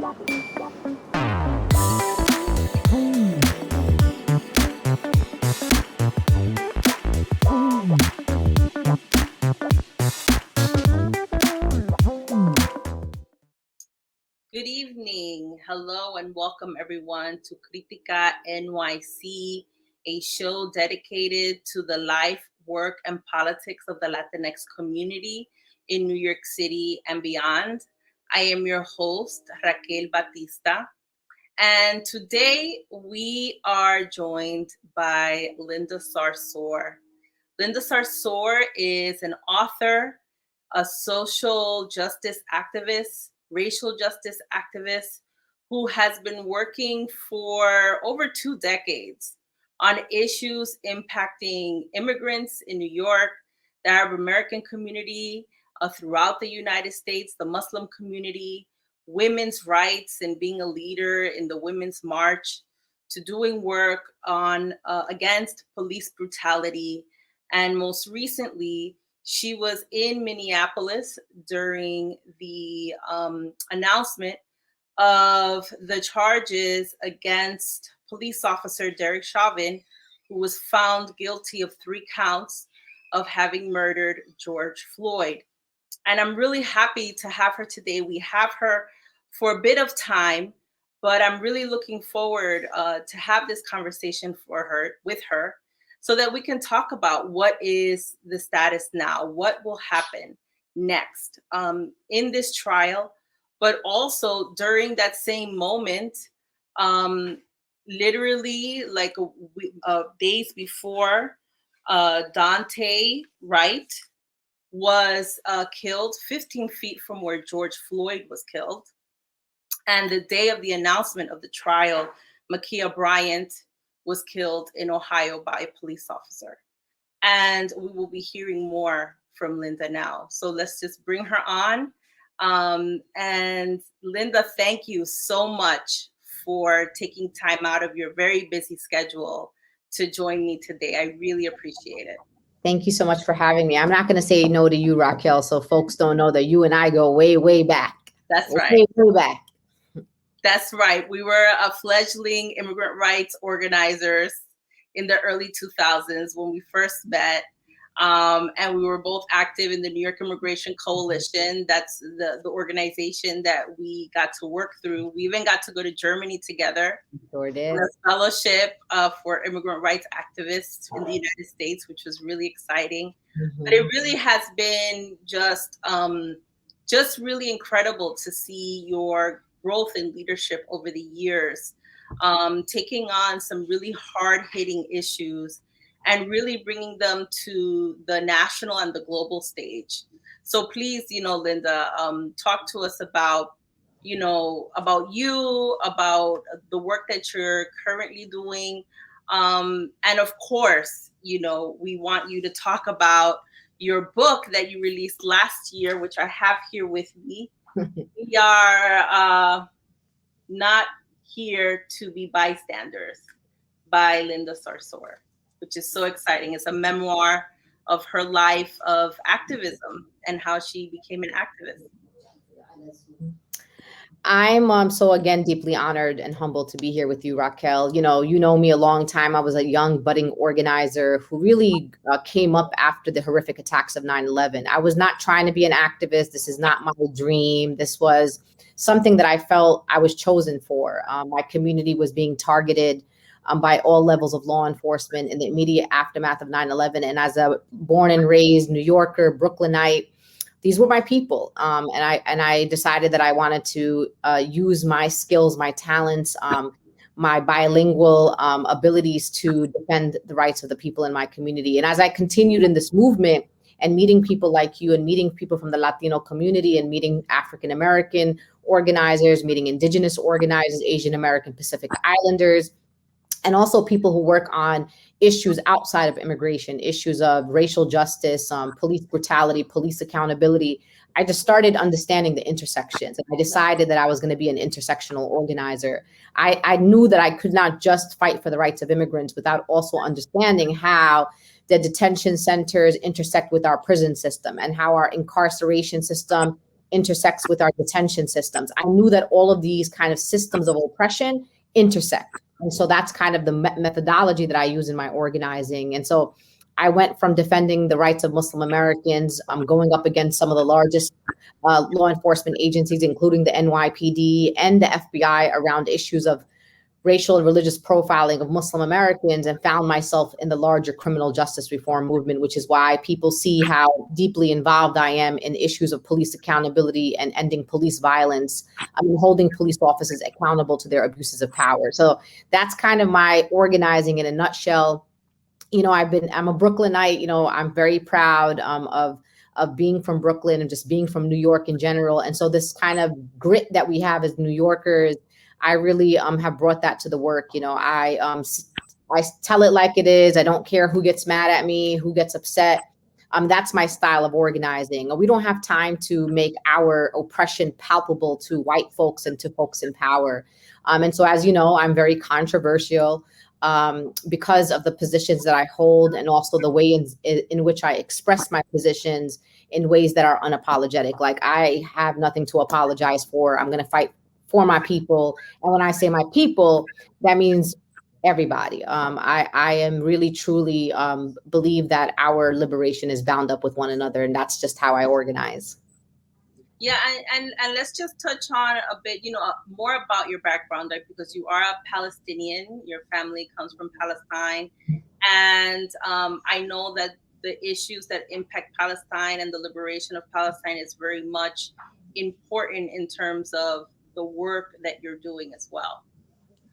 Good evening. Hello and welcome everyone to Critica.NYC, a show dedicated to the life, work, and politics of the Latinx community in New York City and beyond. I am your host, Raquel Batista. And today we are joined by Linda Sarsour. Linda Sarsour is an author, a social justice activist, racial justice activist who has been working for over 2 decades on issues impacting immigrants in New York, the Arab American community throughout the United States, the Muslim community, women's rights and being a leader in the Women's March, to doing work on against police brutality. And most recently, she was in Minneapolis during the announcement of the charges against police officer Derek Chauvin, who was found guilty of 3 counts of having murdered George Floyd. And I'm really happy to have her today. We have her for a bit of time, but I'm really looking forward to have this conversation with her, so that we can talk about what is the status now, what will happen next in this trial, but also during that same moment, literally like days before Dante Wright was killed 15 feet from where George Floyd was killed. And the day of the announcement of the trial, Ma'Khia Bryant was killed in Ohio by a police officer. And we will be hearing more from Linda now. So let's just bring her on. And Linda, thank you so much for taking time out of your very busy schedule to join me today. I really appreciate it. Thank you so much for having me. I'm not going to say no to you, Raquel, so folks don't know that you and I go way, way back. That's right. Way back. That's right. We were fledgling immigrant rights organizers in the early 2000s when we first met. And we were both active in the New York Immigration Coalition. That's the organization that we got to work through. We even got to go to Germany together. Sure did. A fellowship for immigrant rights activists in the United States, which was really exciting. Mm-hmm. But it really has been just really incredible to see your growth in leadership over the years, taking on some really hard-hitting issues and really bringing them to the national and the global stage. So please, Linda, talk to us about you, about the work that you're currently doing. And of course, we want you to talk about your book that you released last year, which I have here with me. We are not here to be bystanders, by Linda Sarsour, which is so exciting. It's a memoir of her life of activism and how she became an activist. I'm so again deeply honored and humbled to be here with you, Raquel. You know me a long time. I was a young budding organizer who really came up after the horrific attacks of 9/11. I was not trying to be an activist. This is not my dream. This was something that I felt I was chosen for. My community was being targeted by all levels of law enforcement in the immediate aftermath of 9/11. And as a born and raised New Yorker, Brooklynite, these were my people. And I decided that I wanted to use my skills, my talents, my bilingual abilities to defend the rights of the people in my community. And as I continued in this movement and meeting people like you and meeting people from the Latino community and meeting African-American organizers, meeting Indigenous organizers, Asian American Pacific Islanders, and also people who work on issues outside of immigration, issues of racial justice, police brutality, police accountability, I just started understanding the intersections. And I decided that I was going to be an intersectional organizer. I knew that I could not just fight for the rights of immigrants without also understanding how the detention centers intersect with our prison system and how our incarceration system intersects with our detention systems. I knew that all of these kind of systems of oppression intersect. And so that's kind of the methodology that I use in my organizing. And so I went from defending the rights of Muslim Americans, going up against some of the largest law enforcement agencies, including the NYPD and the FBI, around issues of racial and religious profiling of Muslim Americans, and found myself in the larger criminal justice reform movement, which is why people see how deeply involved I am in issues of police accountability and ending police violence. I mean, holding police officers accountable to their abuses of power. So that's kind of my organizing in a nutshell. You know, I'm a Brooklynite. You know, I'm very proud of being from Brooklyn and just being from New York in general. And so this kind of grit that we have as New Yorkers, I really have brought that to the work. You know, I tell it like it is. I don't care who gets mad at me, who gets upset. That's my style of organizing. We don't have time to make our oppression palpable to white folks and to folks in power. And so, as you know, I'm very controversial because of the positions that I hold, and also the way in which I express my positions in ways that are unapologetic. Like, I have nothing to apologize for. I'm going to fight for my people. And when I say my people, that means everybody. I am really, truly believe that our liberation is bound up with one another. And that's just how I organize. Yeah, and let's just touch on a bit, you know, more about your background, like, because you are a Palestinian, your family comes from Palestine, and I know that the issues that impact Palestine and the liberation of Palestine is very much important in terms of the work that you're doing as well.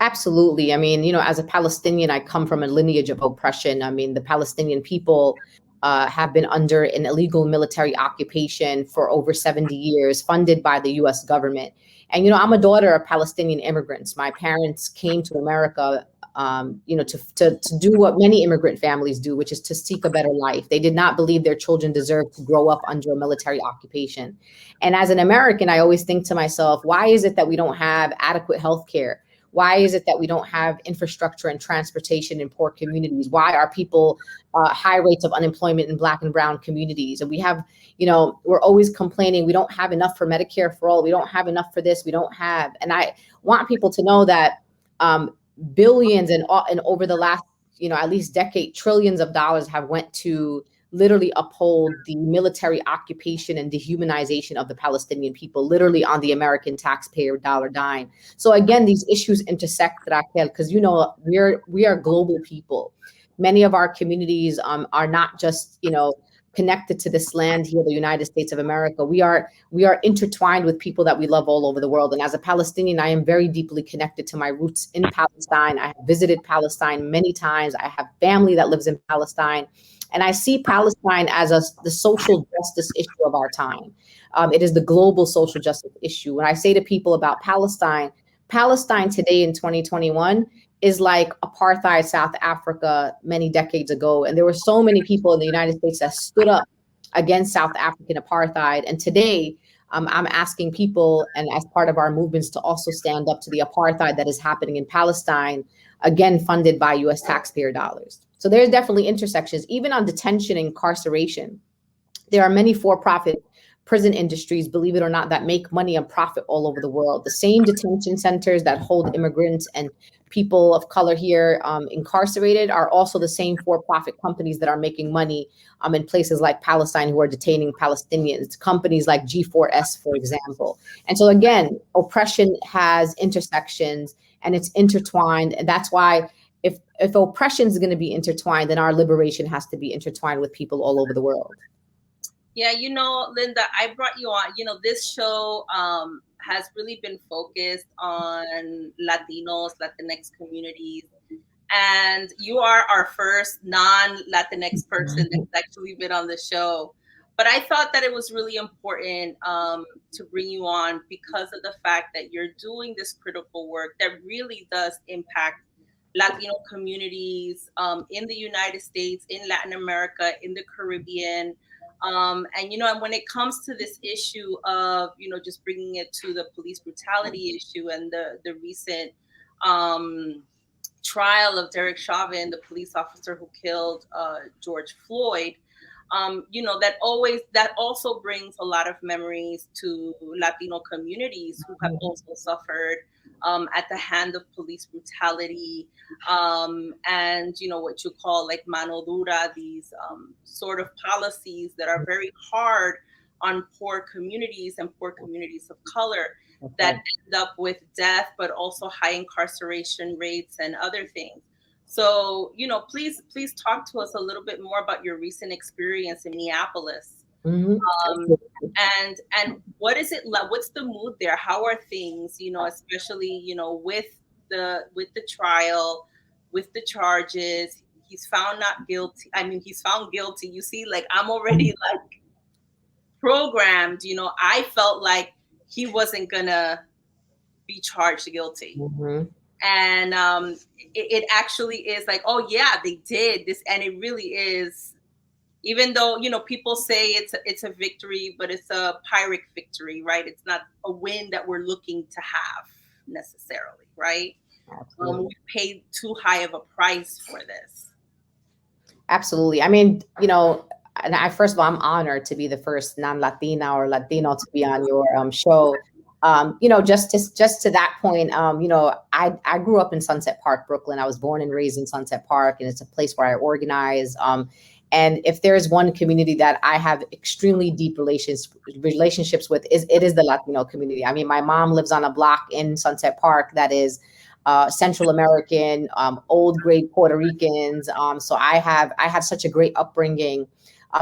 Absolutely. I mean, you know, as a Palestinian, I come from a lineage of oppression. I mean, the Palestinian people have been under an illegal military occupation for over 70 years, funded by the US government. And, you know, I'm a daughter of Palestinian immigrants. My parents came to America, you know, to do what many immigrant families do, which is to seek a better life. They did not believe their children deserved to grow up under a military occupation. And as an American, I always think to myself, why is it that we don't have adequate health care? Why is it that we don't have infrastructure and transportation in poor communities? Why are people high rates of unemployment in Black and brown communities? And we have, you know, we're always complaining we don't have enough for Medicare for all. We don't have enough for this. We don't have. And I want people to know that billions and over the last, you know, at least decade, trillions of dollars have went to literally uphold the military occupation and dehumanization of the Palestinian people, literally on the American taxpayer dollar dime. So again, these issues intersect, Raquel, because, you know, we are global people. Many of our communities are not just, you know, connected to this land here, the United States of America. We are intertwined with people that we love all over the world. And as a Palestinian, I am very deeply connected to my roots in Palestine. I have visited Palestine many times. I have family that lives in Palestine. And I see Palestine as the social justice issue of our time. It is the global social justice issue. When I say to people about Palestine, Palestine today in 2021 is like apartheid South Africa many decades ago. And there were so many people in the United States that stood up against South African apartheid. And today, I'm asking people, and as part of our movements, to also stand up to the apartheid that is happening in Palestine, again, funded by US taxpayer dollars. So there's definitely intersections, even on detention and incarceration. There are many for-profit prison industries, believe it or not, that make money and profit all over the world. The same detention centers that hold immigrants and people of color here incarcerated are also the same for-profit companies that are making money in places like Palestine, who are detaining Palestinians, companies like G4S, for example. And so again, oppression has intersections and it's intertwined. And that's why if oppression is going to be intertwined, then our liberation has to be intertwined with people all over the world. Yeah, you know, Linda, I brought you on. You know, this show has really been focused on Latinos, Latinx communities. And you are our first non-Latinx person that's actually been on the show. But I thought that it was really important to bring you on because of the fact that you're doing this critical work that really does impact Latino communities in the United States, in Latin America, in the Caribbean. And, you know, and when it comes to this issue of, you know, just bringing it to the police brutality issue and the recent trial of Derek Chauvin, the police officer who killed George Floyd, that also brings a lot of memories to Latino communities who have also suffered at the hand of police brutality, and what you call like mano dura, these sort of policies that are very hard on poor communities and poor communities of color, that end up with death, but also high incarceration rates and other things. So, please talk to us a little bit more about your recent experience in Minneapolis. Um, and what is it like? What's the mood there? How are things, especially, with the trial, with the charges? He's found not guilty. I mean, he's found guilty. You see, like I'm already like programmed, I felt like he wasn't gonna be charged guilty. Mm-hmm. And it actually is like, oh yeah, they did this, and it really is. Even though people say it's a victory, but it's a Pyrrhic victory, right? It's not a win that we're looking to have necessarily, right? We paid too high of a price for this. Absolutely. I mean, and first of all, I'm honored to be the first non-Latina or Latino to be on your show. Just to that point, I grew up in Sunset Park, Brooklyn. I was born and raised in Sunset Park, and it's a place where I organize. And if there is one community that I have extremely deep relationships with, it is the Latino community. I mean, my mom lives on a block in Sunset Park that is Central American, old grade Puerto Ricans. So I had such a great upbringing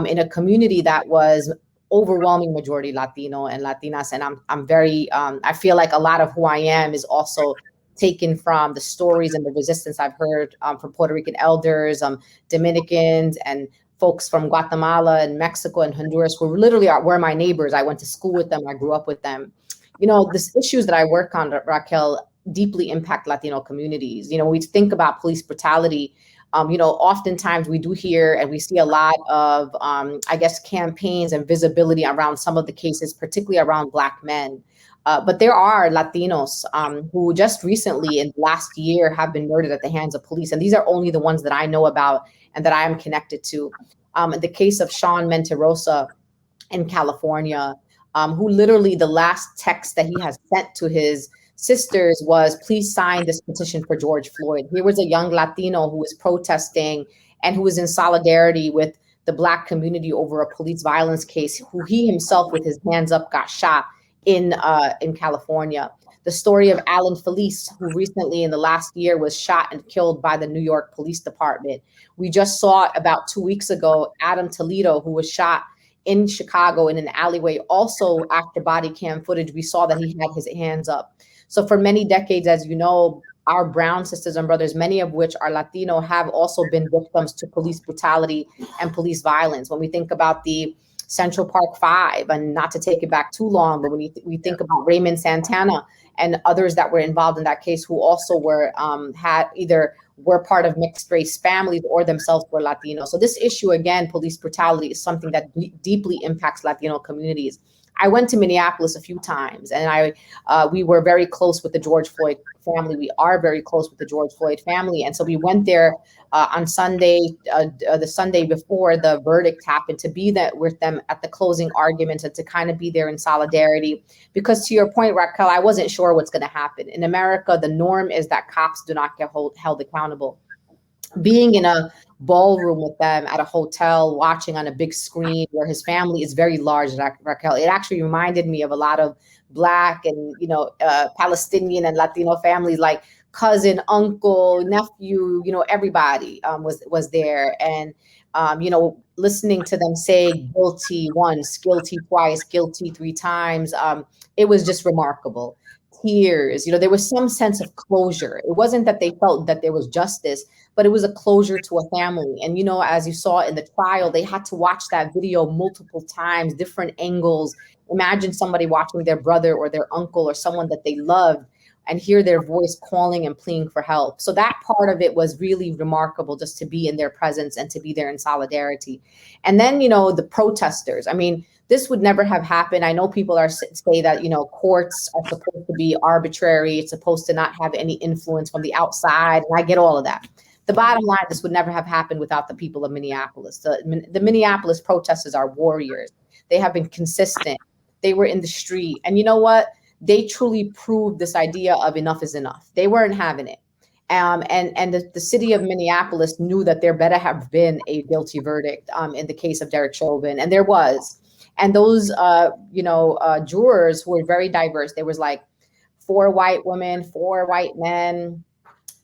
in a community that was overwhelming majority Latino and Latinas. And I'm very, I feel like a lot of who I am is also taken from the stories and the resistance I've heard from Puerto Rican elders, Dominicans, and folks from Guatemala and Mexico and Honduras, who literally were my neighbors. I went to school with them. I grew up with them. The issues that I work on, Raquel, deeply impact Latino communities. When we think about police brutality, oftentimes we do hear and we see a lot of, campaigns and visibility around some of the cases, particularly around Black men. But there are Latinos who just recently in the last year have been murdered at the hands of police. And these are only the ones that I know about and that I am connected to. The case of Sean Mentirosa in California, who literally the last text that he has sent to his sisters was, please sign this petition for George Floyd. Here was a young Latino who was protesting and who was in solidarity with the Black community over a police violence case, who he himself with his hands up got shot in California. The story of Alan Felice, who recently in the last year was shot and killed by the New York Police Department. We just saw about 2 weeks ago, Adam Toledo, who was shot in Chicago in an alleyway. Also, after body cam footage, we saw that he had his hands up. So for many decades, as you know, our brown sisters and brothers, many of which are Latino, have also been victims to police brutality and police violence. When we think about the Central Park Five, and not to take it back too long, but when we think about Raymond Santana and others that were involved in that case, who also were were part of mixed race families or themselves were Latino. So this issue, again, police brutality, is something that deeply impacts Latino communities. I went to Minneapolis a few times, and we were very close with the George Floyd family. We are very close with the George Floyd family. And so we went there on Sunday, the Sunday before the verdict happened, to be with them at the closing arguments and to kind of be there in solidarity. Because to your point, Raquel, I wasn't sure what's going to happen. In America, the norm is that cops do not get held accountable. Being in a ballroom with them at a hotel, watching on a big screen where his family is very large, Raquel, it actually reminded me of a lot of Black and, Palestinian and Latino families, like cousin, uncle, nephew, everybody was there. And, listening to them say guilty once, guilty twice, guilty three times, it was just remarkable. Tears, there was some sense of closure. It wasn't that they felt that there was justice, but it was a closure to a family. And, as you saw in the trial, they had to watch that video multiple times, different angles. Imagine somebody watching their brother or their uncle or someone that they loved and hear their voice calling and pleading for help. So that part of it was really remarkable, just to be in their presence and to be there in solidarity. And then, the protesters, I mean, this would never have happened. I know people say that, courts are supposed to be arbitrary. It's supposed to not have any influence from the outside. And I get all of that. The bottom line, this would never have happened without the people of Minneapolis. The Minneapolis protesters are warriors. They have been consistent. They were in the street. And you know what? They truly proved this idea of enough is enough. They weren't having it. And the city of Minneapolis knew that there better have been a guilty verdict in the case of Derek Chauvin. And there was. And those, jurors who were very diverse. There was like 4 white women, 4 white men.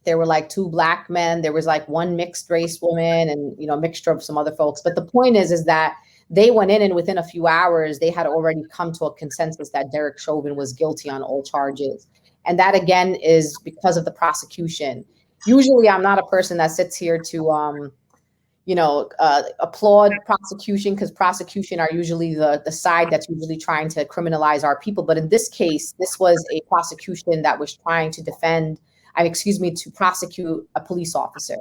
There were like 2 black men. There was like 1 mixed race woman and, a mixture of some other folks. But the point is that they went in and within a few hours, they had already come to a consensus that Derek Chauvin was guilty on all charges. And that, again, is because of the prosecution. Usually I'm not a person that sits here to, applaud prosecution, because prosecution are usually the side that's usually trying to criminalize our people. But in this case, this was a prosecution that was trying to to prosecute a police officer.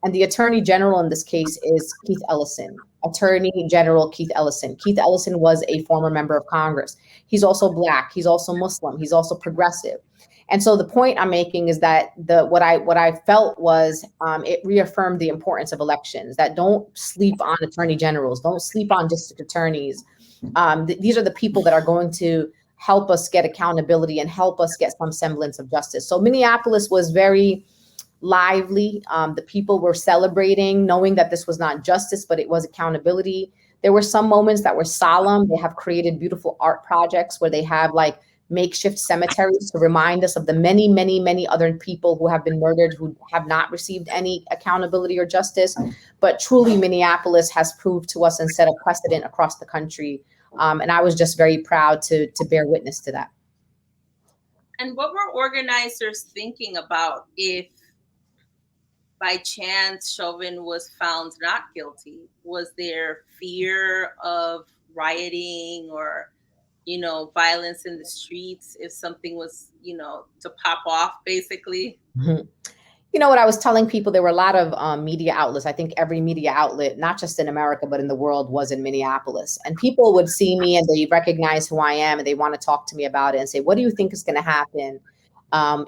And the attorney general in this case is Keith Ellison, Attorney General Keith Ellison. Keith Ellison was a former member of Congress. He's also Black. He's also Muslim. He's also progressive. And so the point I'm making is that what I felt was it reaffirmed the importance of elections, that don't sleep on attorney generals, don't sleep on district attorneys. These are the people that are going to help us get accountability and help us get some semblance of justice. So Minneapolis was very lively. The people were celebrating, knowing that this was not justice, but it was accountability. There were some moments that were solemn. They have created beautiful art projects where they have like makeshift cemeteries to remind us of the many, many, many other people who have been murdered, who have not received any accountability or justice. But truly, Minneapolis has proved to us and set a precedent across the country. And I was just very proud to bear witness to that. And what were organizers thinking about if by chance Chauvin was found not guilty? Was there fear of rioting or violence in the streets if something was, to pop off, basically? Mm-hmm. What I was telling people, there were a lot of media outlets. I think every media outlet, not just in America, but in the world, was in Minneapolis. And people would see me and they recognize who I am and they want to talk to me about it and say, what do you think is going to happen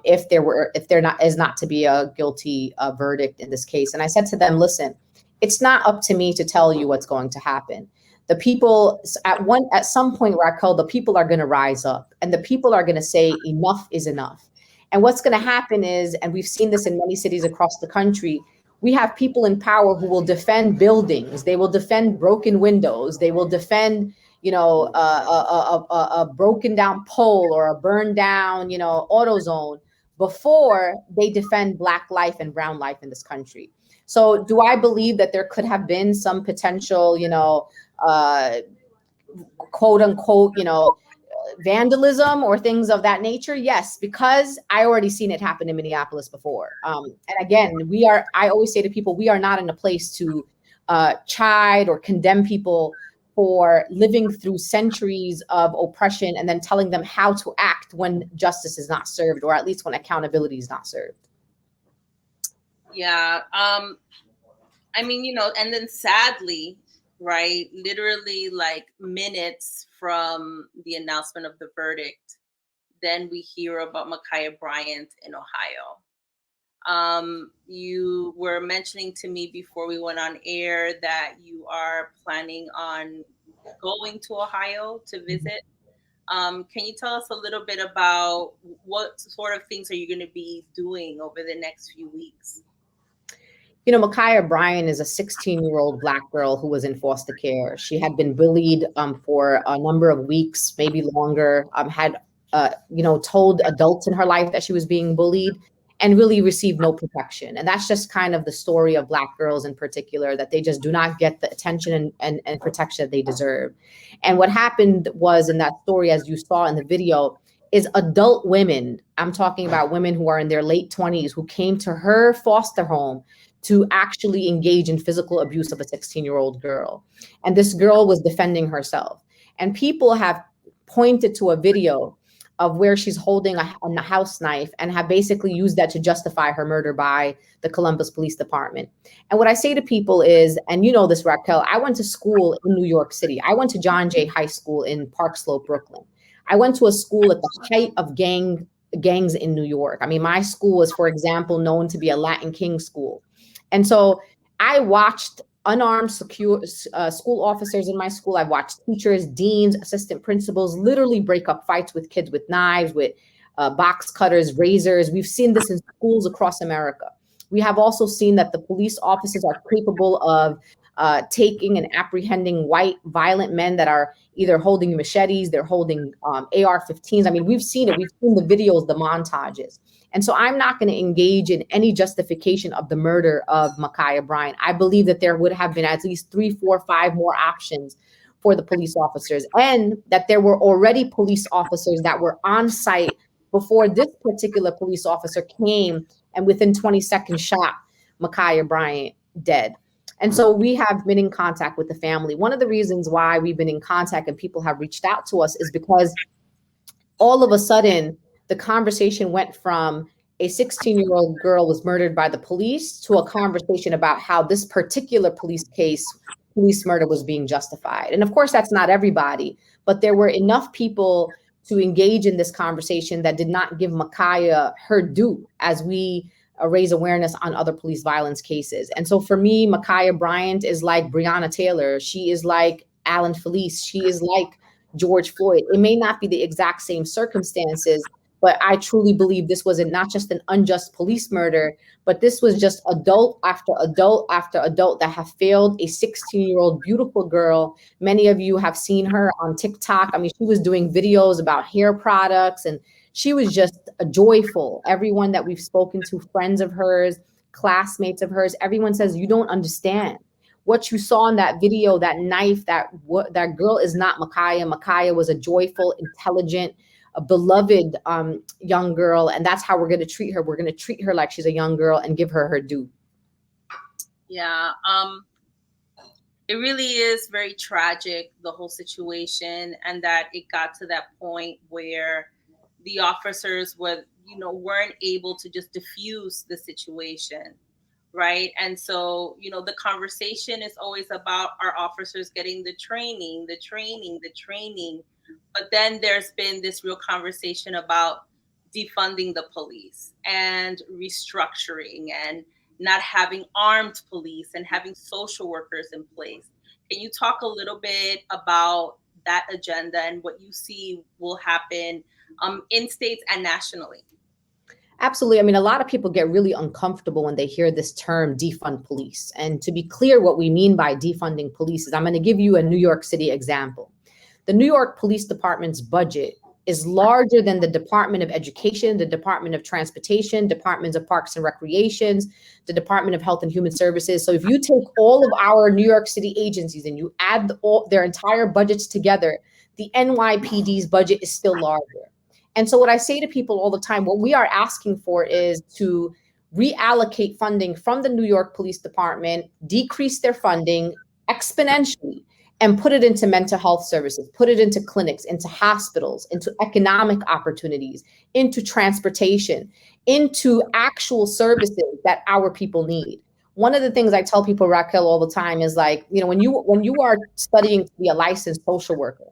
if there is not to be a guilty verdict in this case? And I said to them, listen, it's not up to me to tell you what's going to happen. The people at some point, Raquel, the people are going to rise up and the people are going to say enough is enough. And what's going to happen is, and we've seen this in many cities across the country, we have people in power who will defend buildings. They will defend broken windows. They will defend, a broken down pole or a burned down, AutoZone before they defend Black life and brown life in this country. So do I believe that there could have been some potential, quote unquote, vandalism or things of that nature? Yes, because I already seen it happen in Minneapolis before. And again, I always say to people, we are not in a place to chide or condemn people for living through centuries of oppression and then telling them how to act when justice is not served, or at least when accountability is not served. Yeah. And then sadly, right, literally like minutes from the announcement of the verdict, then we hear about Ma'Khia Bryant in Ohio. You were mentioning to me before we went on air that you are planning on going to Ohio to visit. Can you tell us a little bit about what sort of things are you going to be doing over the next few weeks? Ma'Khia Bryant is a 16-year-old Black girl who was in foster care. She had been bullied for a number of weeks, maybe longer, had told adults in her life that she was being bullied and really received no protection. And that's just kind of the story of Black girls in particular, that they just do not get the attention and protection that they deserve. And what happened was, in that story, as you saw in the video, is adult women, I'm talking about women who are in their late 20s, who came to her foster home to actually engage in physical abuse of a 16-year-old girl. And this girl was defending herself. And people have pointed to a video of where she's holding a house knife and have basically used that to justify her murder by the Columbus Police Department. And what I say to people is, and you know this, Raquel, I went to school in New York City. I went to John Jay High School in Park Slope, Brooklyn. I went to a school at the height of gangs in New York. I mean, my school is, for example, known to be a Latin King school. And so I watched unarmed school officers in my school. I've watched teachers, deans, assistant principals literally break up fights with kids with knives, with box cutters, razors. We've seen this in schools across America. We have also seen that the police officers are capable of taking and apprehending white violent men that are either holding machetes, they're holding AR-15s. I mean, we've seen it. We've seen the videos, the montages. And so I'm not going to engage in any justification of the murder of Ma'Khia Bryant. I believe that there would have been at least 3, 4, 5 more options for the police officers, and that there were already police officers that were on site before this particular police officer came and within 20 seconds shot Ma'Khia Bryant dead. And so we have been in contact with the family. One of the reasons why we've been in contact and people have reached out to us is because all of a sudden the conversation went from a 16-year-old girl was murdered by the police to a conversation about how this particular police murder was being justified. And of course, that's not everybody, but there were enough people to engage in this conversation that did not give Ma'Khia her due as we raise awareness on other police violence cases. And so for me, Ma'Khia Bryant is like Breonna Taylor. She is like Alan Felice. She is like George Floyd. It may not be the exact same circumstances, but I truly believe this was not just an unjust police murder, but this was just adult after adult after adult that have failed a 16-year-old beautiful girl. Many of you have seen her on TikTok. I mean, she was doing videos about hair products, and she was just joyful. Everyone that we've spoken to, friends of hers, classmates of hers, everyone says, you don't understand. What you saw in that video, that knife, that girl is not Ma'Khia. Ma'Khia was a joyful, intelligent, a beloved young girl, and that's how we're going to treat her. We're going to treat her like she's a young girl and give her her due. Yeah, it really is very tragic, the whole situation, and that it got to that point where the officers weren't able to just diffuse the situation, right? And so, the conversation is always about our officers getting the training. But then there's been this real conversation about defunding the police and restructuring and not having armed police and having social workers in place. Can you talk a little bit about that agenda and what you see will happen in states and nationally? Absolutely. I mean, a lot of people get really uncomfortable when they hear this term defund police. And to be clear, what we mean by defunding police is, I'm going to give you a New York City example. The New York Police Department's budget is larger than the Department of Education, the Department of Transportation, Departments of Parks and Recreations, the Department of Health and Human Services. So if you take all of our New York City agencies and you add their entire budgets together, the NYPD's budget is still larger. And so what I say to people all the time, what we are asking for is to reallocate funding from the New York Police Department, decrease their funding exponentially, and put it into mental health services, put it into clinics, into hospitals, into economic opportunities, into transportation, into actual services that our people need. One of the things I tell people, Raquel, all the time is like, when you are studying to be a licensed social worker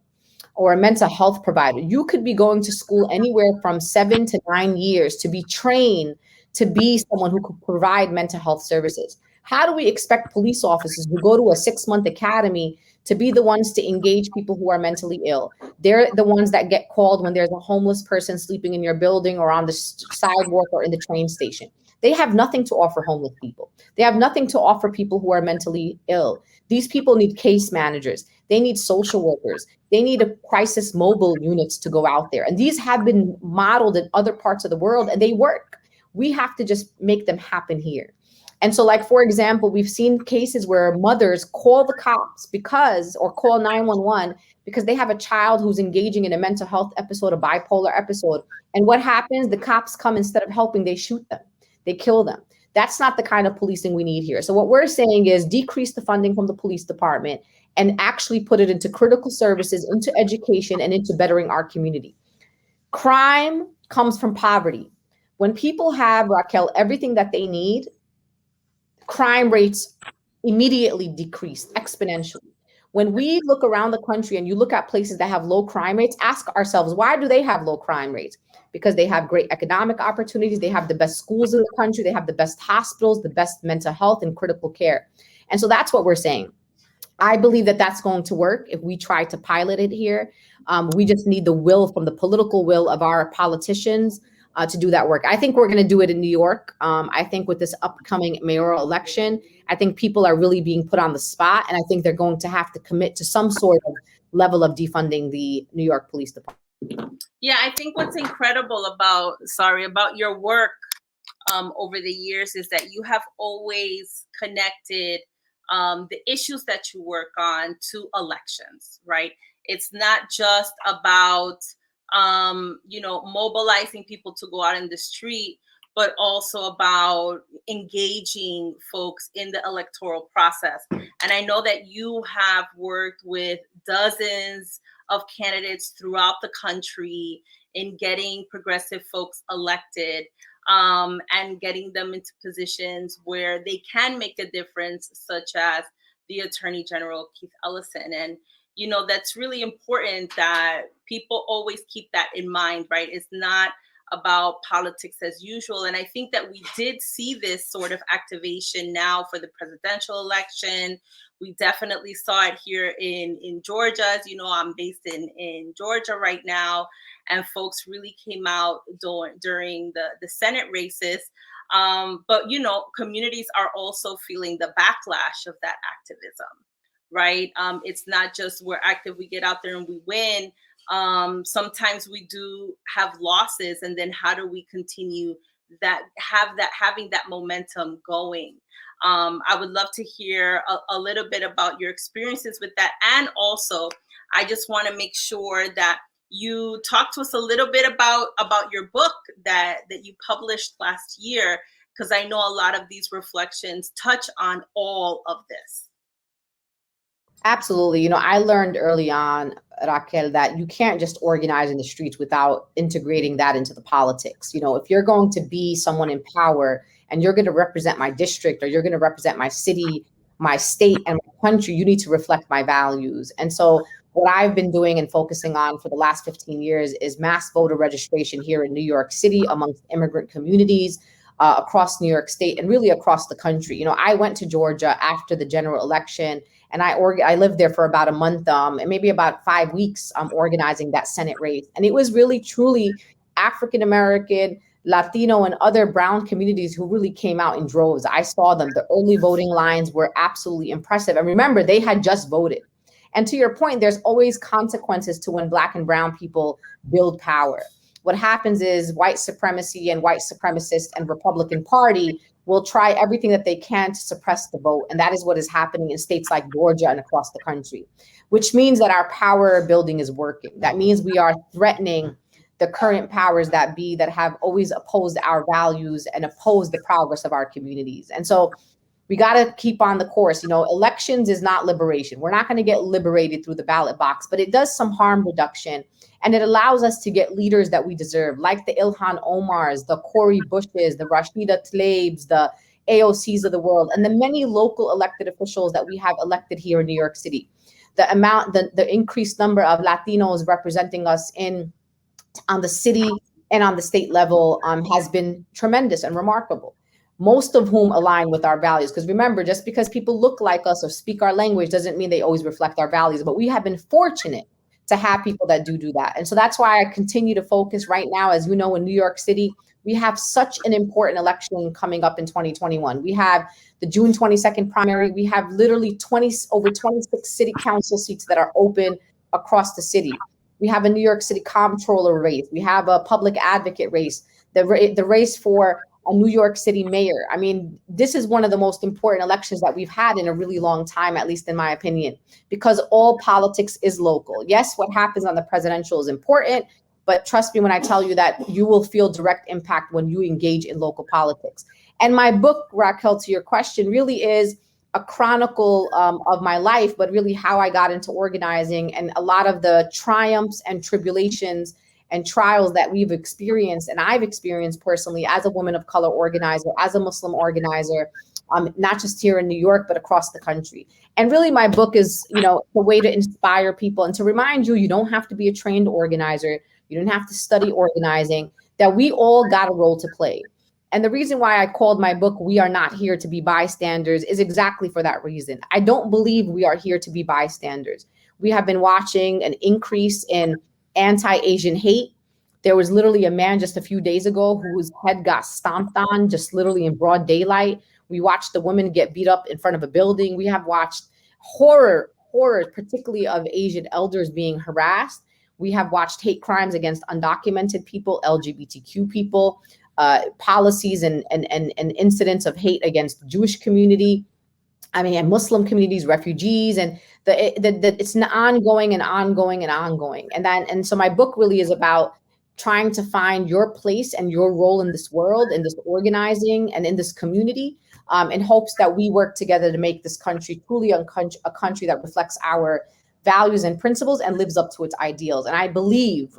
or a mental health provider, you could be going to school anywhere from 7 to 9 years to be trained to be someone who could provide mental health services. How do we expect police officers who go to a 6-month academy to be the ones to engage people who are mentally ill? They're the ones that get called when there's a homeless person sleeping in your building or on the sidewalk or in the train station. They have nothing to offer homeless people. They have nothing to offer people who are mentally ill. These people need case managers. They need social workers. They need a crisis mobile units to go out there. And these have been modeled in other parts of the world and they work. We have to just make them happen here. And so, like, for example, we've seen cases where mothers call the cops or call 911 because they have a child who's engaging in a mental health episode, a bipolar episode. And what happens? The cops come, instead of helping, they shoot them. They kill them. That's not the kind of policing we need here. So what we're saying is decrease the funding from the police department and actually put it into critical services, into education, and into bettering our community. Crime comes from poverty. When people have, Raquel, everything that they need, crime rates immediately decrease exponentially. When we look around the country and you look at places that have low crime rates, ask ourselves, why do they have low crime rates? because they have great economic opportunities. They have the best schools in the country. They have the best hospitals, the best mental health and critical care. And so that's what we're saying. I believe that that's going to work if we try to pilot it here. We just need the will from the political will of our politicians to do that work. I think we're going to do it in New York. I think with this upcoming mayoral election, I think people are really being put on the spot. And I think they're going to have to commit to some sort of level of defunding the New York Police Department. Yeah, I think what's incredible about your work over the years is that you have always connected the issues that you work on to elections, right? It's not just about, mobilizing people to go out in the street, but also about engaging folks in the electoral process. And I know that you have worked with dozens of candidates throughout the country in getting progressive folks elected. And getting them into positions where they can make a difference, such as the Attorney General, Keith Ellison. And, that's really important that people always keep that in mind, right? It's not about politics as usual. And I think that we did see this sort of activation now for the presidential election. We definitely saw it here in Georgia. As you know, I'm based in Georgia right now, and folks really came out during the Senate races. But, communities are also feeling the backlash of that activism, right? It's not just we're active, we get out there and we win. Sometimes we do have losses, and then how do we continue having that momentum going? I would love to hear a little bit about your experiences with that. And also, I just want to make sure that you talk to us a little bit about your book that you published last year, because I know a lot of these reflections touch on all of this. Absolutely. I learned early on, Raquel, that you can't just organize in the streets without integrating that into the politics. If you're going to be someone in power and you're going to represent my district, or you're going to represent my city, my state, and my country, you need to reflect my values. And so what I've been doing and focusing on for the last 15 years is mass voter registration here in New York City amongst immigrant communities across New York State and really across the country. I went to Georgia after the general election, and I lived there for about a month and maybe about 5 weeks organizing that Senate race. And it was really, truly African-American, Latino, and other brown communities who really came out in droves. I saw them. The early voting lines were absolutely impressive. And remember, they had just voted. And to your point, there's always consequences to when Black and brown people build power. What happens is white supremacy and white supremacists and Republican Party will try everything that they can to suppress the vote. And that is what is happening in states like Georgia and across the country, which means that our power building is working. That means we are threatening the current powers that be that have always opposed our values and opposed the progress of our communities. And so we got to keep on the course. Elections is not liberation. We're not going to get liberated through the ballot box, but it does some harm reduction. And it allows us to get leaders that we deserve, like the Ilhan Omars, the Cori Bushes, the Rashida Tlaibs, the AOCs of the world, and the many local elected officials that we have elected here in New York City. The increased number of Latinos representing us on the city and on the state level has been tremendous and remarkable. Most of whom align with our values. Because remember, just because people look like us or speak our language doesn't mean they always reflect our values. But we have been fortunate to have people that do that. And so that's why I continue to focus right now. As you know, in New York City, we have such an important election coming up in 2021. We have the June 22nd primary. We have literally over 26 city council seats that are open across the city. We have a New York City comptroller race. We have a public advocate race, the race for a New York City mayor. I mean, this is one of the most important elections that we've had in a really long time, at least in my opinion, because all politics is local. Yes, what happens on the presidential is important, but trust me when I tell you that you will feel direct impact when you engage in local politics. And my book, Raquel, to your question, really is a chronicle of my life, but really how I got into organizing and a lot of the triumphs and tribulations and trials that we've experienced, and I've experienced personally as a woman of color organizer, as a Muslim organizer, not just here in New York, but across the country. And really my book is, a way to inspire people and to remind you, you don't have to be a trained organizer. You don't have to study organizing. that we all got a role to play. And the reason why I called my book We Are Not Here to Be Bystanders is exactly for that reason. I don't believe we are here to be bystanders. We have been watching an increase in anti-Asian hate. There was literally a man just a few days ago whose head got stomped on, just literally in broad daylight. We watched a woman get beat up in front of a building. We have watched horror, particularly of Asian elders being harassed. We have watched hate crimes against undocumented people, LGBTQ people, policies and incidents of hate against Jewish community. I mean, and Muslim communities, refugees, and it's an ongoing and ongoing and ongoing. And so my book really is about trying to find your place and your role in this world, in this organizing and in this community, in hopes that we work together to make this country truly a country that reflects our values and principles and lives up to its ideals. And I believe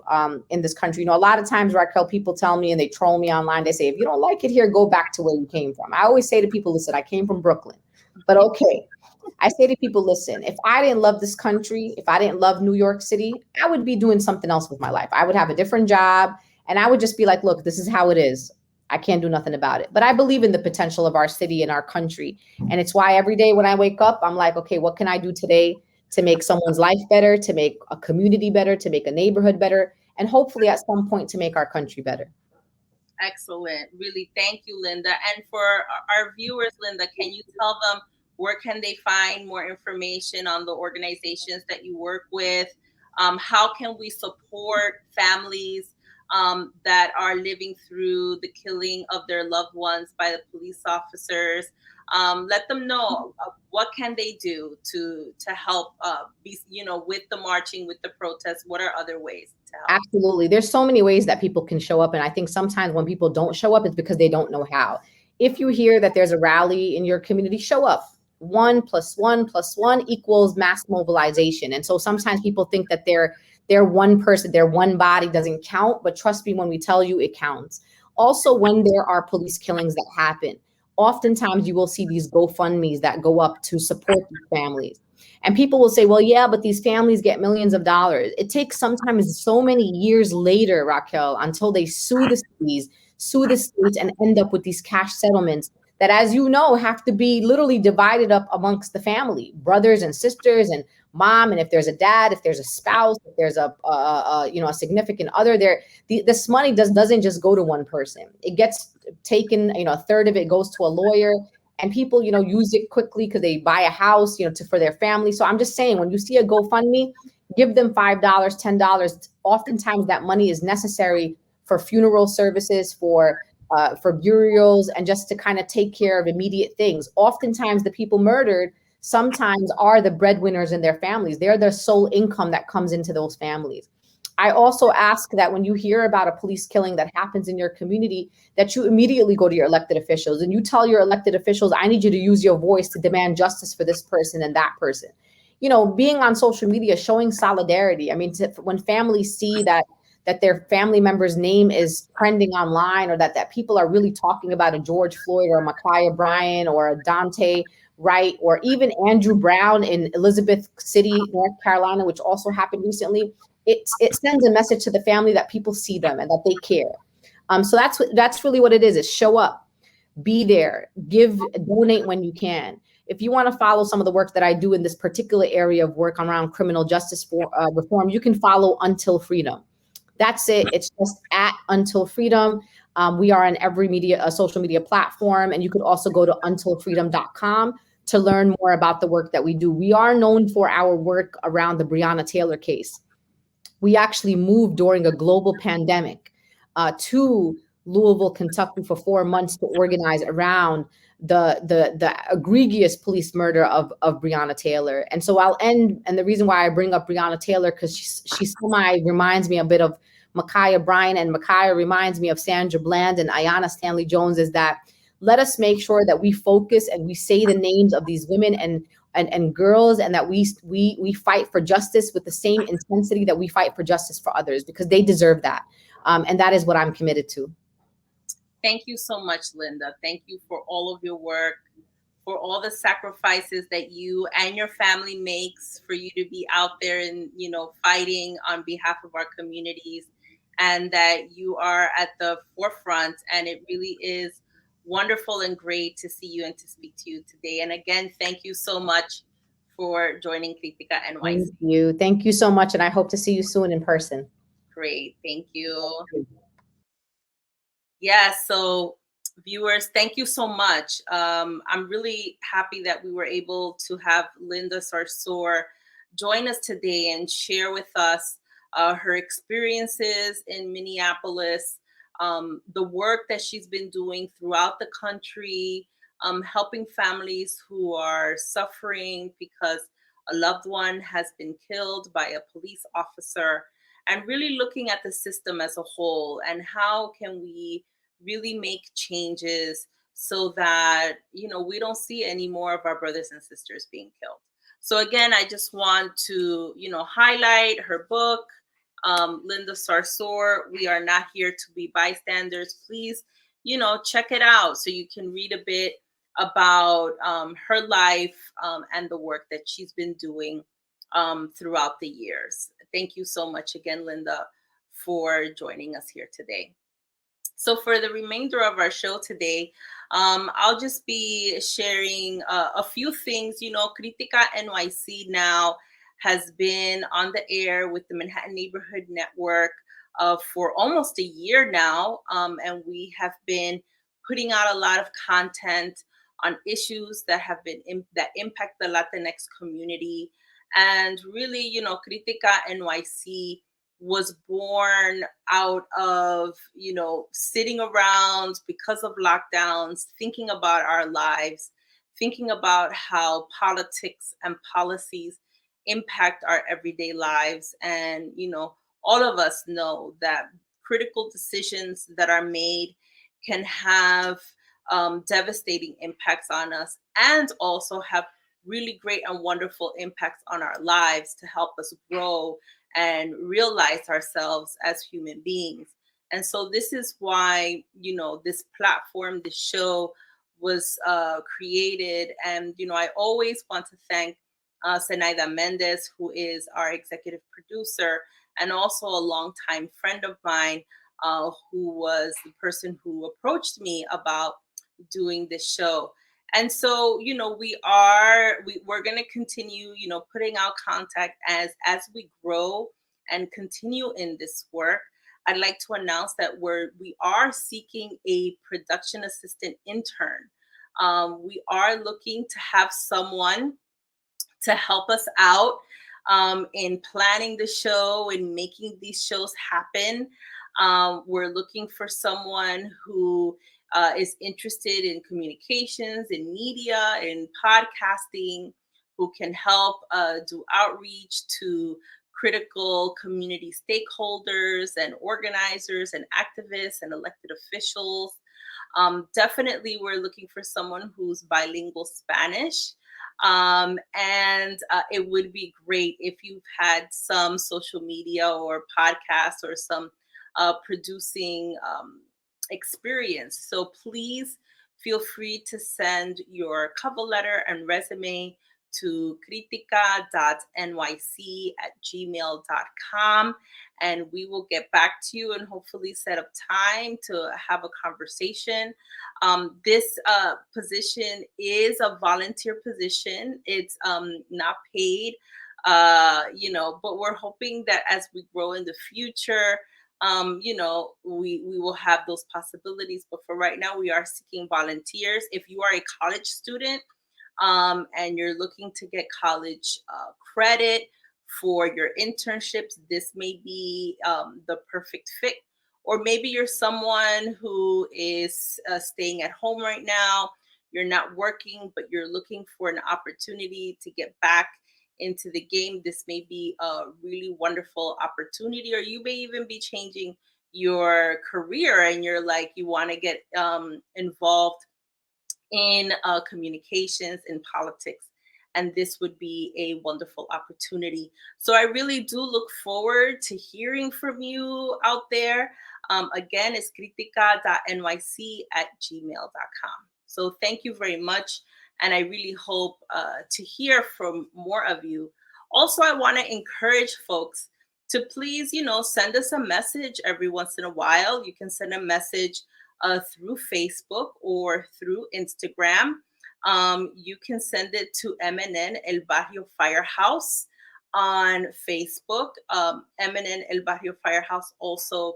in this country, a lot of times, Raquel, people tell me and they troll me online. They say, if you don't like it here, go back to where you came from. I always say to people, listen, I came from Brooklyn, but okay. I say to people, listen, if I didn't love this country, if I didn't love New York City, I would be doing something else with my life. I would have a different job and I would just be like, look, this is how it is. I can't do nothing about it. But I believe in the potential of our city and our country. And it's why every day when I wake up, I'm like, okay, what can I do today to make someone's life better, to make a community better, to make a neighborhood better, and hopefully at some point to make our country better. Excellent. Really, thank you, Linda. And for our viewers, Linda, can you tell them where can they find more information on the organizations that you work with? How can we support families that are living through the killing of their loved ones by the police officers? Let them know what can they do to help be, with the marching, with the protests. What are other ways to help? Absolutely. There's so many ways that people can show up. And I think sometimes when people don't show up, it's because they don't know how. If you hear that there's a rally in your community, show up. 1 + 1 + 1 equals mass mobilization. And so sometimes people think that they're one person, their one body doesn't count. But trust me, when we tell you, it counts. Also, when there are police killings that happen, oftentimes you will see these GoFundMes that go up to support these families. And people will say, well, yeah, but these families get millions of dollars. It takes sometimes so many years later, Raquel, until they sue the cities, sue the states, and end up with these cash settlements that, as you know, have to be literally divided up amongst the family, brothers and sisters and mom. And if there's a dad, if there's a spouse, if there's a significant other there, this money doesn't just go to one person. It gets taken, a third of it goes to a lawyer, and people, use it quickly because they buy a house, for their family. So I'm just saying, when you see a GoFundMe, give them $5, $10. Oftentimes that money is necessary for funeral services, for burials, and just to kind of take care of immediate things. Oftentimes the people murdered sometimes are the breadwinners in their families. They're the sole income that comes into those families. I also ask that when you hear about a police killing that happens in your community, that you immediately go to your elected officials and you tell your elected officials, I need you to use your voice to demand justice for this person and that person. Being on social media, showing solidarity. I mean, when families see that their family member's name is trending online, or that people are really talking about a George Floyd or a Ma'Khia Bryant or a Dante Wright, or even Andrew Brown in Elizabeth City, North Carolina, which also happened recently, it sends a message to the family that people see them and that they care. So that's really what it is show up, be there, donate when you can. If you want to follow some of the work that I do in this particular area of work around criminal justice reform, you can follow Until Freedom. That's it. It's just at Until Freedom. We are on every social media platform, and you could also go to untilfreedom.com to learn more about the work that we do. We are known for our work around the Breonna Taylor case. We actually moved during a global pandemic to Louisville, Kentucky for 4 months to organize around the egregious police murder of Breonna Taylor. And so I'll end, and the reason why I bring up Breonna Taylor, because she reminds me a bit of Ma'Khia Bryant, and Ma'Khia reminds me of Sandra Bland and Ayanna Stanley Jones, is that let us make sure that we focus and we say the names of these women and girls, and that we fight for justice with the same intensity that we fight for justice for others, because they deserve that. And that is what I'm committed to. Thank you so much, Linda. Thank you for all of your work, for all the sacrifices that you and your family makes for you to be out there and, fighting on behalf of our communities. and that you are at the forefront. And it really is wonderful and great to see you and to speak to you today. And again, thank you so much for joining Critica NYC. Thank you. Thank you so much. And I hope to see you soon in person. Great. Thank you. Yeah, so viewers, thank you so much. I'm really happy that we were able to have Linda Sarsour join us today and share with us her experiences in Minneapolis, the work that she's been doing throughout the country, helping families who are suffering because a loved one has been killed by a police officer, and really looking at the system as a whole and how can we really make changes so that we don't see any more of our brothers and sisters being killed. So again, I just want to highlight her book, Linda Sarsour, We Are Not Here to Be Bystanders. Please check it out so you can read a bit about her life, and the work that she's been doing throughout the years. Thank you so much again, Linda, for joining us here today. So for the remainder of our show today, I'll just be sharing a few things. Critica NYC now has been on the air with the Manhattan Neighborhood Network for almost a year now, and we have been putting out a lot of content on issues that have been that impact the Latinx community. And really, Critica NYC was born out of sitting around because of lockdowns, thinking about our lives, thinking about how politics and policies impact our everyday lives. And all of us know that critical decisions that are made can have devastating impacts on us, and also have really great and wonderful impacts on our lives to help us grow and realize ourselves as human beings. And so this is why, this platform, this show was created. And, I always want to thank Zenaida Mendez, who is our executive producer and also a longtime friend of mine, who was the person who approached me about doing this show. And so, we're going to continue, putting out content as we grow and continue in this work. I'd like to announce that we are seeking a production assistant intern. We are looking to have someone to help us out in planning the show and making these shows happen. We're looking for someone who is interested in communications, in media, in podcasting, who can help do outreach to critical community stakeholders and organizers and activists and elected officials. Definitely, we're looking for someone who's bilingual Spanish. And it would be great if you've had some social media or podcasts or some producing experience. So please feel free to send your cover letter and resume to critica.nyc@gmail.com, and we will get back to you and hopefully set up time to have a conversation. This position is a volunteer position. It's not paid, but we're hoping that as we grow in the future, we will have those possibilities. But for right now, we are seeking volunteers. If you are a college student, and you're looking to get college credit for your internships, this may be the perfect fit. Or maybe you're someone who is staying at home right now. You're not working, but you're looking for an opportunity to get back into the game. This may be a really wonderful opportunity. Or you may even be changing your career and you're like, you want to get involved in communications, in politics, and this would be a wonderful opportunity. So I really do look forward to hearing from you out there. Again, it's critica.nyc@gmail.com. So thank you very much, and I really hope to hear from more of you. Also, I want to encourage folks, to please, send us a message every once in a while. You can send a message through Facebook or through Instagram. You can send it to MNN El Barrio Firehouse on Facebook. MNN El Barrio Firehouse also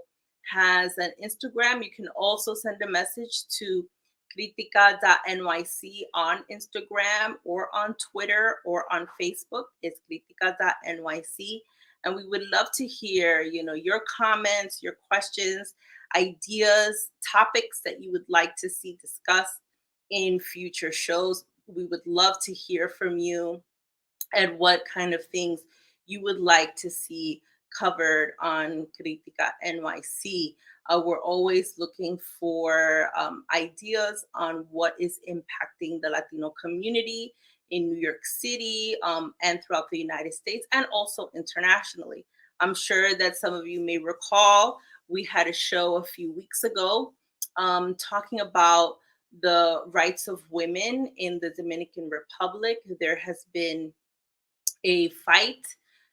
has an Instagram. You can also send a message to Critica.NYC on Instagram or on Twitter or on Facebook. It's Critica.NYC. And we would love to hear, your comments, your questions, ideas, topics that you would like to see discussed in future shows. We would love to hear from you and what kind of things you would like to see covered on Critica NYC. We're always looking for ideas on what is impacting the Latino community in New York City and throughout the United States and also internationally. I'm sure that some of you may recall we had a show a few weeks ago talking about the rights of women in the Dominican Republic. There has been a fight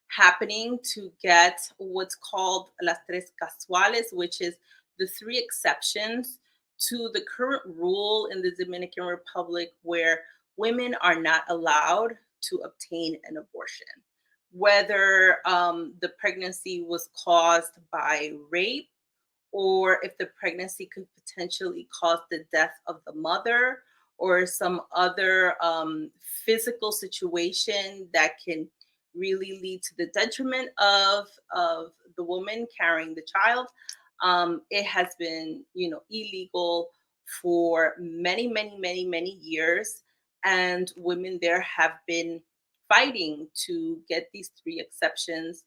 happening to get what's called las tres casuales, which is the three exceptions to the current rule in the Dominican Republic where women are not allowed to obtain an abortion. Whether the pregnancy was caused by rape or if the pregnancy could potentially cause the death of the mother or some other physical situation that can really lead to the detriment of the woman carrying the child. It has been, illegal for many, many, many, many years, and women there have been fighting to get these three exceptions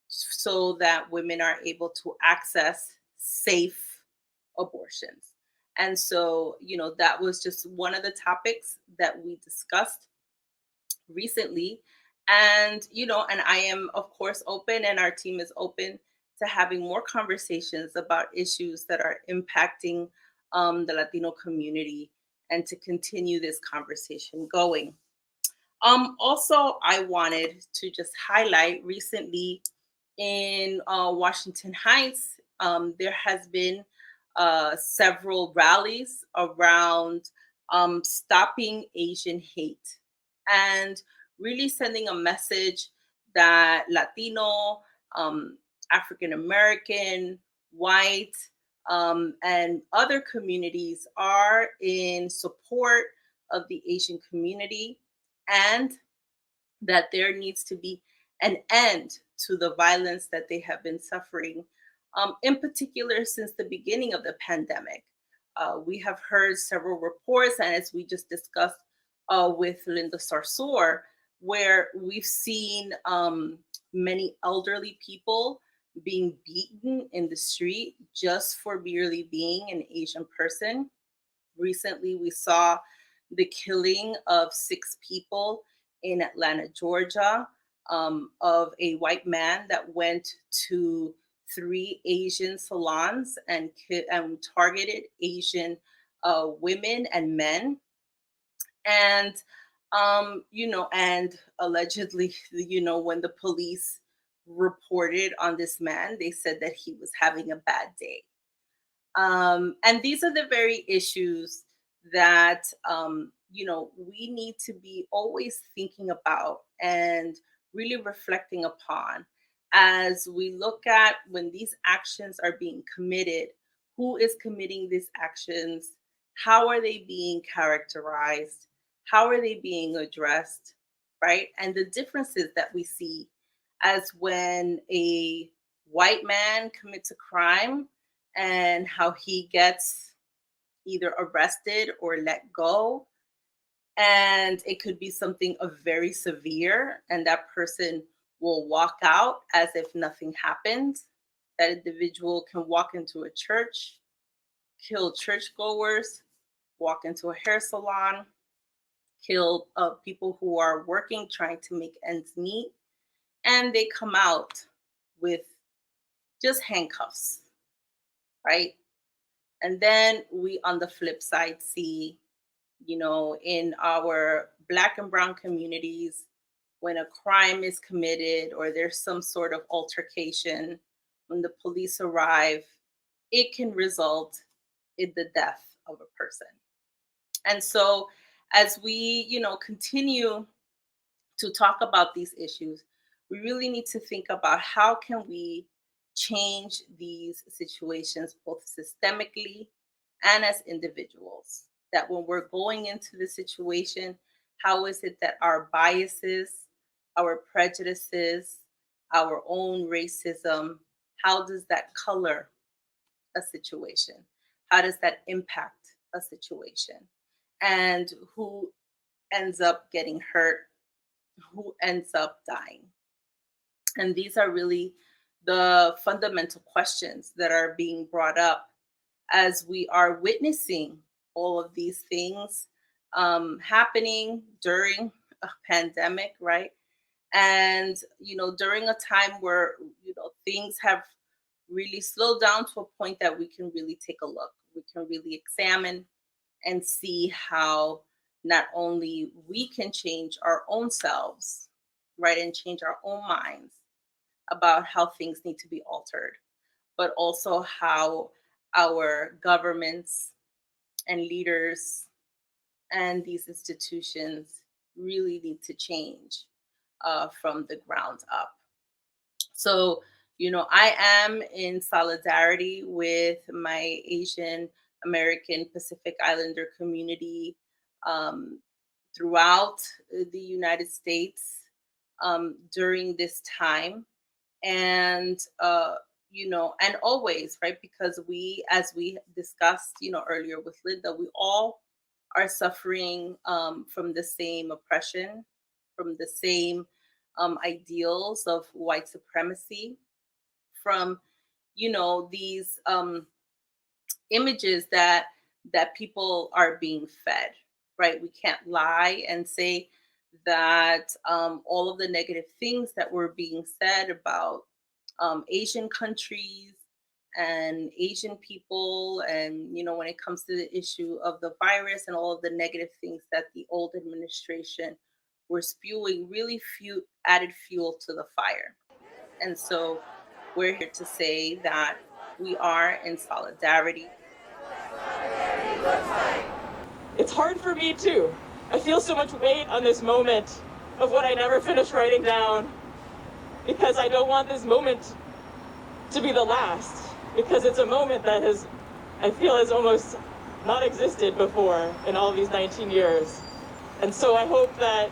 so that women are able to access safe abortions. And so, that was just one of the topics that we discussed recently. And, and I am, of course, open, and our team is open to having more conversations about issues that are impacting the Latino community and to continue this conversation going. Also, I wanted to just highlight recently in Washington Heights, there has been several rallies around stopping Asian hate and really sending a message that Latino, African American, white, and other communities are in support of the Asian community, and that there needs to be an end to the violence that they have been suffering, in particular since the beginning of the pandemic. We have heard several reports, and as we just discussed with Linda Sarsour, where we've seen many elderly people being beaten in the street just for merely being an Asian person. Recently, we saw the killing of 6 people in Atlanta, Georgia, of a white man that went to 3 Asian salons and targeted Asian women and men. And, and allegedly, when the police reported on this man, they said that he was having a bad day. And these are the very issues that, we need to be always thinking about and really reflecting upon as we look at when these actions are being committed, who is committing these actions, how are they being characterized, how are they being addressed, right? And the differences that we see as when a white man commits a crime and how he gets either arrested or let go. And it could be something of very severe, and that person will walk out as if nothing happened. That individual can walk into a church, kill churchgoers, walk into a hair salon, kill people who are working, trying to make ends meet, and they come out with just handcuffs, right? And then we, on the flip side, see, in our Black and Brown communities, when a crime is committed or there's some sort of altercation, when the police arrive, it can result in the death of a person. And so as we, continue to talk about these issues, we really need to think about how can we change these situations both systemically and as individuals. That when we're going into the situation, how is it that our biases, our prejudices, our own racism, how does that color a situation? How does that impact a situation? And who ends up getting hurt, who ends up dying? And these are really the fundamental questions that are being brought up as we are witnessing all of these things happening during a pandemic, right? And, during a time where, things have really slowed down to a point that we can really take a look, we can really examine and see how not only we can change our own selves, right, and change our own minds about how things need to be altered, but also how our governments and leaders and these institutions really need to change from the ground up. So, I am in solidarity with my Asian American Pacific Islander community um, throughout the United States during this time. And, and always, right? Because we, as we discussed, earlier with Linda, we all are suffering from the same oppression, from the same ideals of white supremacy, from these images that people are being fed, right? We can't lie and say that all of the negative things that were being said about Asian countries and Asian people, and when it comes to the issue of the virus and all of the negative things that the old administration were spewing, really added fuel to the fire. And so we're here to say that we are in solidarity. It's hard for me too. I feel so much weight on this moment of what I never finished writing down, because I don't want this moment to be the last, because it's a moment that I feel has almost not existed before in all these 19 years. And so I hope that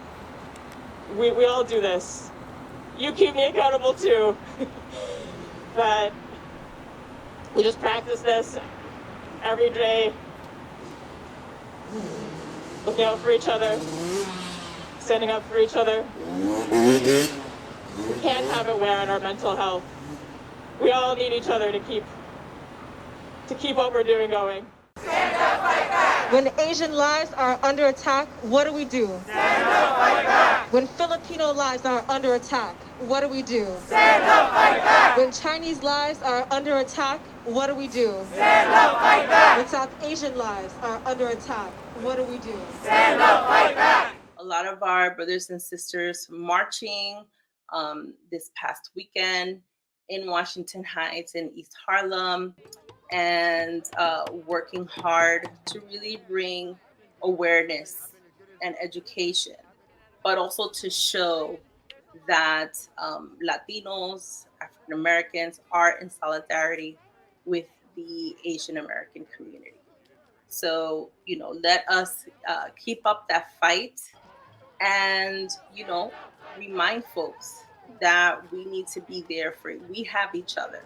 we all do this. You keep me accountable too. That we just practice this every day, looking out for each other, standing up for each other. We can't have it wear on our mental health. We all need each other to keep what we're doing going. Stand up, fight back. When Asian lives are under attack, what do we do? Stand up, fight back. When Filipino lives are under attack, what do we do? Stand up, fight back. When Chinese lives are under attack, what do we do? Stand up, fight back. When South Asian lives are under attack, what do we do? Stand up, fight back. A lot of our brothers and sisters marching this past weekend in Washington Heights and East Harlem, and working hard to really bring awareness and education, but also to show that Latinos, African Americans are in solidarity with the Asian American community. So, let us keep up that fight and, remind folks that we need to be there for it. We have each other.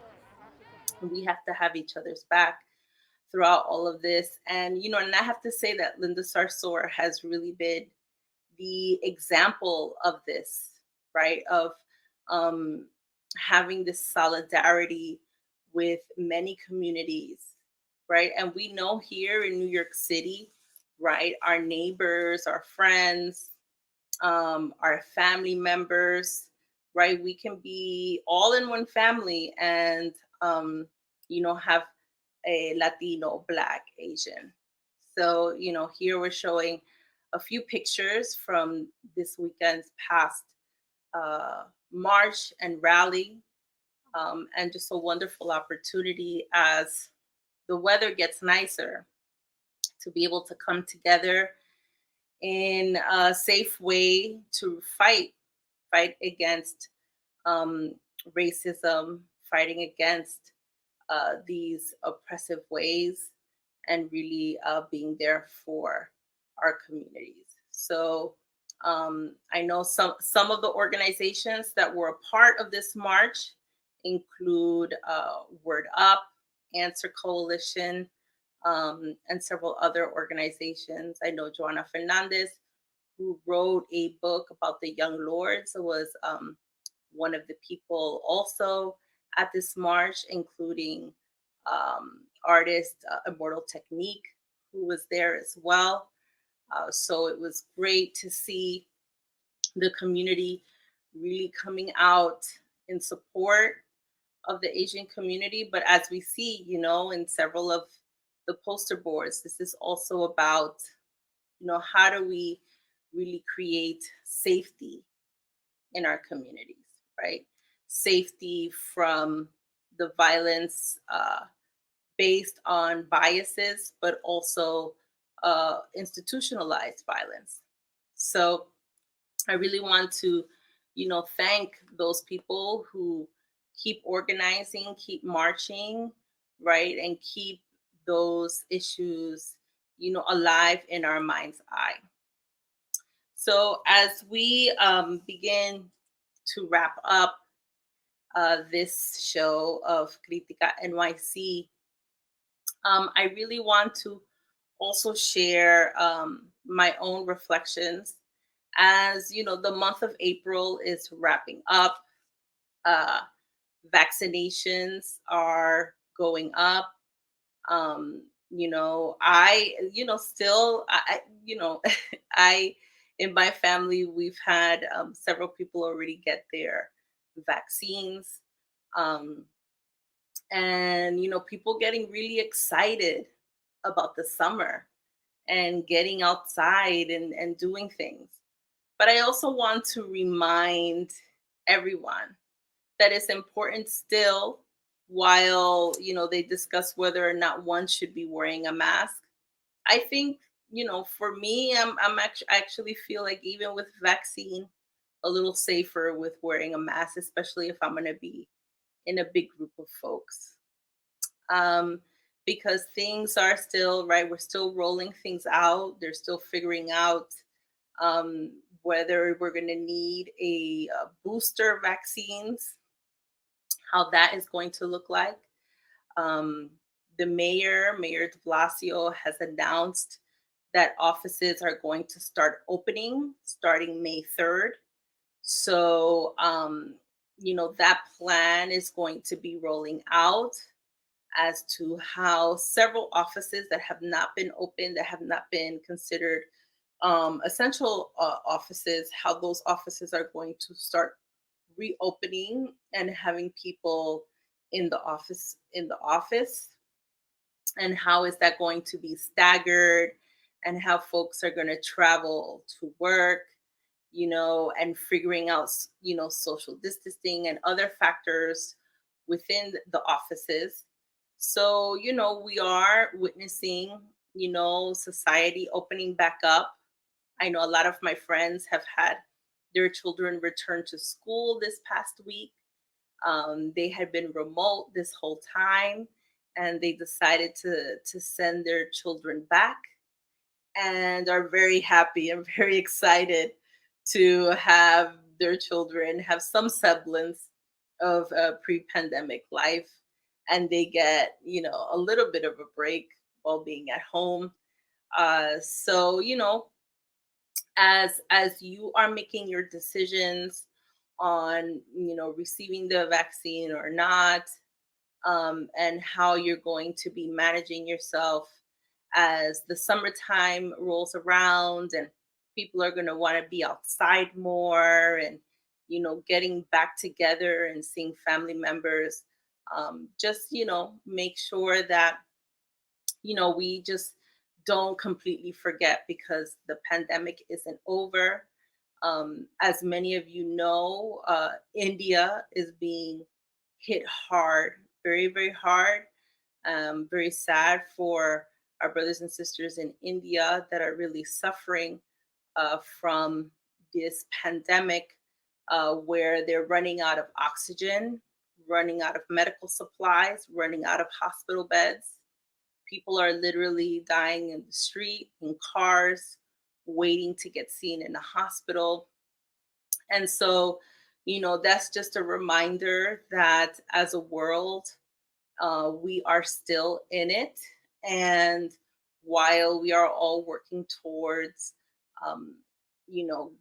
We have to have each other's back throughout all of this. And, and I have to say that Linda Sarsour has really been the example of this, right? Of having this solidarity with many communities, right? And we know here in New York City, right, our neighbors, our friends, our family members, right? We can be all in one family and, have a Latino, Black, Asian. So, here we're showing a few pictures from this weekend's past march and rally, and just a wonderful opportunity as the weather gets nicer to be able to come together in a safe way to fight against um, racism, fighting against these oppressive ways, and really being there for our communities. So I know some of the organizations that were a part of this march include Word Up, Answer Coalition, and several other organizations. I know Joanna Fernandez, who wrote a book about the Young Lords, was one of the people also at this march, including artist Immortal Technique, who was there as well. So it was great to see the community really coming out in support of the Asian community. But as we see, in several of the poster boards, this is also about, how do we really create safety in our communities, right? Safety from the violence based on biases, but also institutionalized violence. So I really want to, thank those people who keep organizing, keep marching, right, and keep those issues, alive in our mind's eye. So as we begin to wrap up this show of Critica.NYC, I really want to also share my own reflections. As the month of April is wrapping up, uh, vaccinations are going up. Still, I in my family, we've had several people already get their vaccines. Um, and, people getting really excited about the summer and getting outside and doing things. But I also want to remind everyone that it's important still, while they discuss whether or not one should be wearing a mask. I think, for me, I actually feel like even with vaccine, a little safer with wearing a mask, especially if I'm going to be in a big group of folks. Because things are still, right, we're still rolling things out. They're still figuring out whether we're going to need a booster vaccines, how that is going to look like. The Mayor de Blasio, has announced that offices are going to start opening starting May 3rd. So, that plan is going to be rolling out as to how several offices that have not been open, that have not been considered essential offices, how those offices are going to start reopening and having people in the office, and how is that going to be staggered, and how folks are going to travel to work, and figuring out, social distancing and other factors within the offices. So, we are witnessing, society opening back up. I know a lot of my friends have had their children return to school this past week. They had been remote this whole time, and they decided to send their children back, and are very happy and very excited to have their children have some semblance of a pre-pandemic life, and they get, a little bit of a break while being at home. So, as you are making your decisions on, receiving the vaccine or not, and how you're going to be managing yourself as the summertime rolls around and people are going to want to be outside more, and getting back together and seeing family members. Just make sure that we just don't completely forget, because the pandemic isn't over. As many of you know, India is being hit hard, very, very hard. Very sad for our brothers and sisters in India that are really suffering from this pandemic, where they're running out of oxygen, running out of medical supplies, running out of hospital beds. People are literally dying in the street, in cars, waiting to get seen in a hospital. And so, that's just a reminder that as a world, we are still in it. And while we are all working towards,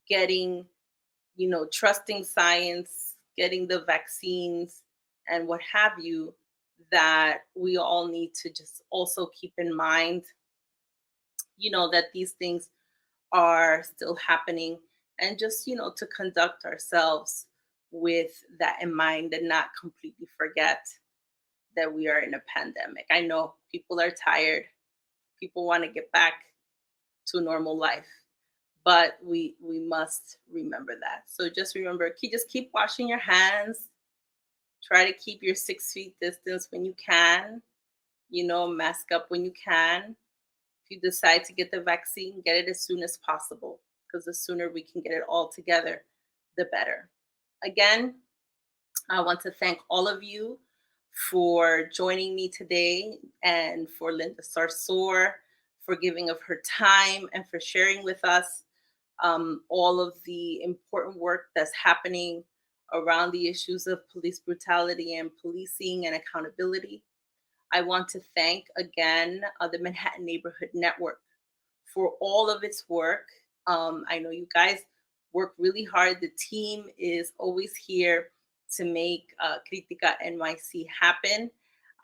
getting, trusting science, getting the vaccines, and what have you, that we all need to just also keep in mind, that these things are still happening, and just, to conduct ourselves with that in mind and not completely forget that we are in a pandemic. I know people are tired. People want to get back to normal life, but we must remember that. So just remember, just keep washing your hands. Try to keep your 6 feet distance when you can. Mask up when you can. If you decide to get the vaccine, get it as soon as possible, because the sooner we can get it all together, the better. Again, I want to thank all of you for joining me today, and for Linda Sarsour for giving of her time and for sharing with us all of the important work that's happening around the issues of police brutality and policing and accountability. I want to thank again the Manhattan Neighborhood Network for all of its work. I know you guys work really hard. The team is always here to make Critica.NYC happen.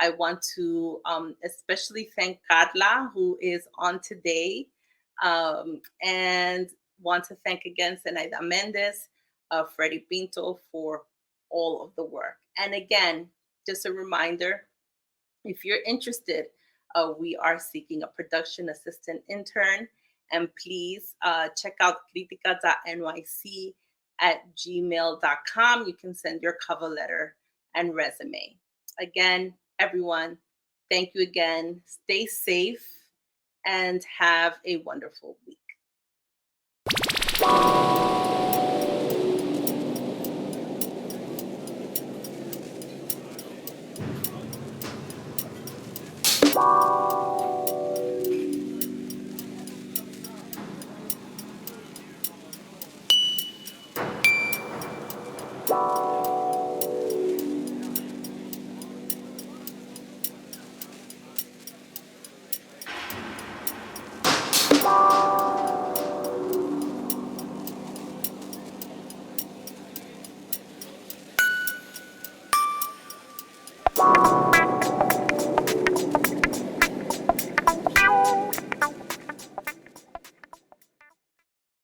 I want to especially thank Carla, who is on today, and want to thank again Zenaida Mendez, Freddie Pinto for all of the work. And again, just a reminder, if you're interested, we are seeking a production assistant intern, and please check out Critica.NYC at gmail.com. You can send your cover letter and resume. Again, everyone, thank you again. Stay safe and have a wonderful week.